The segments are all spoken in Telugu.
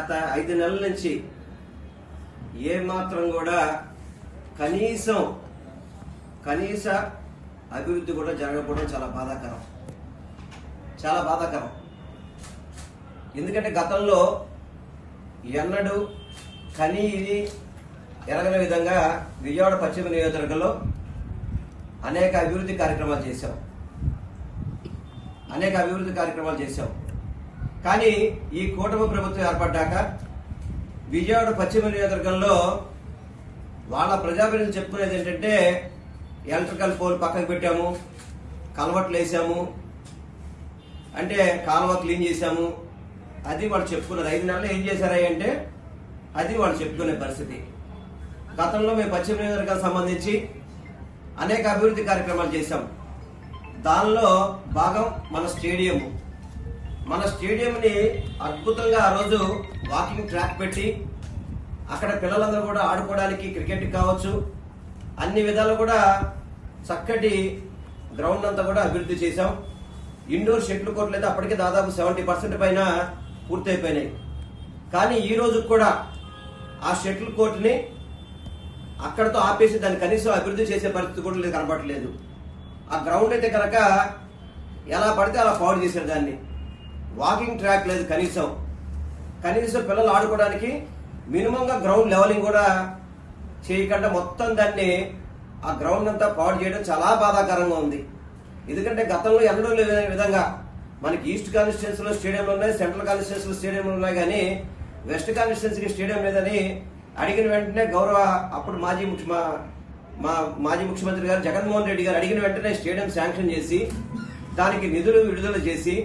గత 5 నెలల నుంచి ఏ మాత్రం కూడా కనీస అభివృద్ధి కూడా జరగకపోవడం చాలా బాధాకరం. ఎందుకంటే గతంలో ఎన్నడూ ఇది ఎరగని విధంగా విజయవాడ పశ్చిమ నియోజకవర్గంలో అనేక అభివృద్ధి కార్యక్రమాలు చేశాం. కానీ ఈ కూటమి ప్రభుత్వం ఏర్పడ్డాక విజయవాడ పశ్చిమ నియోజకవర్గంలో వాళ్ళ ప్రజాప్రతినిధులు చెప్పుకునేది ఏంటంటే ఎలక్ట్రికల్ పోల్ పక్కకు పెట్టాము, కలవట్లు వేసాము, అంటే కాలువ క్లీన్ చేశాము. అది వాళ్ళు చెప్పుకున్నారు. 5 నెలలు ఏం చేశారా అంటే అది వాళ్ళు చెప్పుకునే పరిస్థితి. గతంలో మేము పశ్చిమ నియోజకవర్గానికి సంబంధించి అనేక అభివృద్ధి కార్యక్రమాలు చేశాం. దానిలో భాగం మన స్టేడియంని అద్భుతంగా ఆ రోజు వాకింగ్ ట్రాక్ పెట్టి అక్కడ పిల్లలందరూ కూడా ఆడుకోవడానికి క్రికెట్ కావచ్చు అన్ని విధాలు కూడా చక్కటి గ్రౌండ్ అంతా కూడా అభివృద్ధి చేశాం. ఇండోర్ షటిల్ కోర్టులు అయితే అప్పటికే దాదాపు 70% పైన పూర్తయిపోయినాయి. కానీ ఈ రోజు కూడా ఆ షటిల్ కోర్టుని అక్కడతో ఆపేసి దాన్ని కనీసం అభివృద్ధి చేసే పరిస్థితి కూడా కనబడట్లేదు. ఆ గ్రౌండ్ అయితే కనుక ఎలా పడితే అలా పాడు చేశారు. దాన్ని వాకింగ్ ట్రాక్ లేదు, కనీసం పిల్లలు ఆడుకోవడానికి మినిమంగా గ్రౌండ్ లెవెలింగ్ కూడా చేయకుండా మొత్తం దాన్ని ఆ గ్రౌండ్ అంతా పాడు చేయడం చాలా బాధాకరంగా ఉంది. ఎందుకంటే గతంలో ఎన్నడూ లేని విధంగా మనకి ఈస్ట్ కాన్స్టిట్యున్సీలో స్టేడియంలు ఉన్నాయి, సెంట్రల్ కాన్స్టిట్యున్సీలో స్టేడియంలు ఉన్నాయి, కానీ వెస్ట్ కాన్స్టిట్యున్సీకి స్టేడియం లేదని అడిగిన వెంటనే అప్పుడు మాజీ ముఖ్యమంత్రి గారు జగన్మోహన్ రెడ్డి గారు అడిగిన వెంటనే స్టేడియం శాంక్షన్ చేసి దానికి నిధులు విడుదల చేసి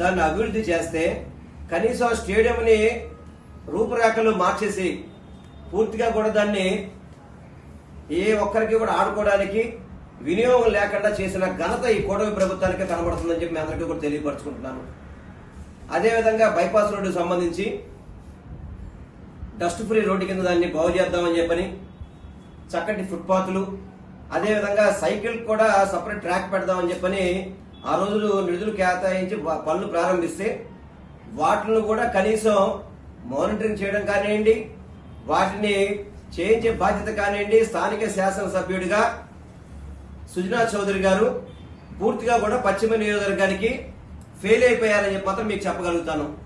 దాన్ని అభివృద్ధి చేస్తే కనీసం స్టేడియంని రూపురేఖలు మార్చేసి పూర్తిగా కూడా దాన్ని ఏ ఒక్కరికి కూడా ఆడుకోవడానికి వినియోగం లేకుండా చేసిన ఘనత ఈ కూటమి ప్రభుత్వానికి కనబడుతుందని చెప్పి మీ అందరికీ కూడా తెలియపరచుకుంటున్నాను. అదేవిధంగా బైపాస్ రోడ్డుకు సంబంధించి డస్ట్ ఫ్రీ రోడ్డు కింద దాన్ని బాగు చేద్దామని చెప్పని చక్కటి ఫుట్పాత్లు, అదేవిధంగా సైకిల్ కూడా సపరేట్ ట్రాక్ పెడదామని చెప్పని ఆ రోజులు నిధులు కేటాయించి పనులు ప్రారంభిస్తే వాటిని కూడా కనీసం మానిటరింగ్ చేయడం కానివ్వండి, వాటిని చేయించే బాధ్యత కానివ్వండి, స్థానిక శాసనసభ్యుడిగా సుజనా చౌదరి గారు పూర్తిగా కూడా పశ్చిమ నియోజకవర్గానికి ఫెయిల్ అయిపోయారని చెప్పి మాత్రం మీకు చెప్పగలుగుతాను.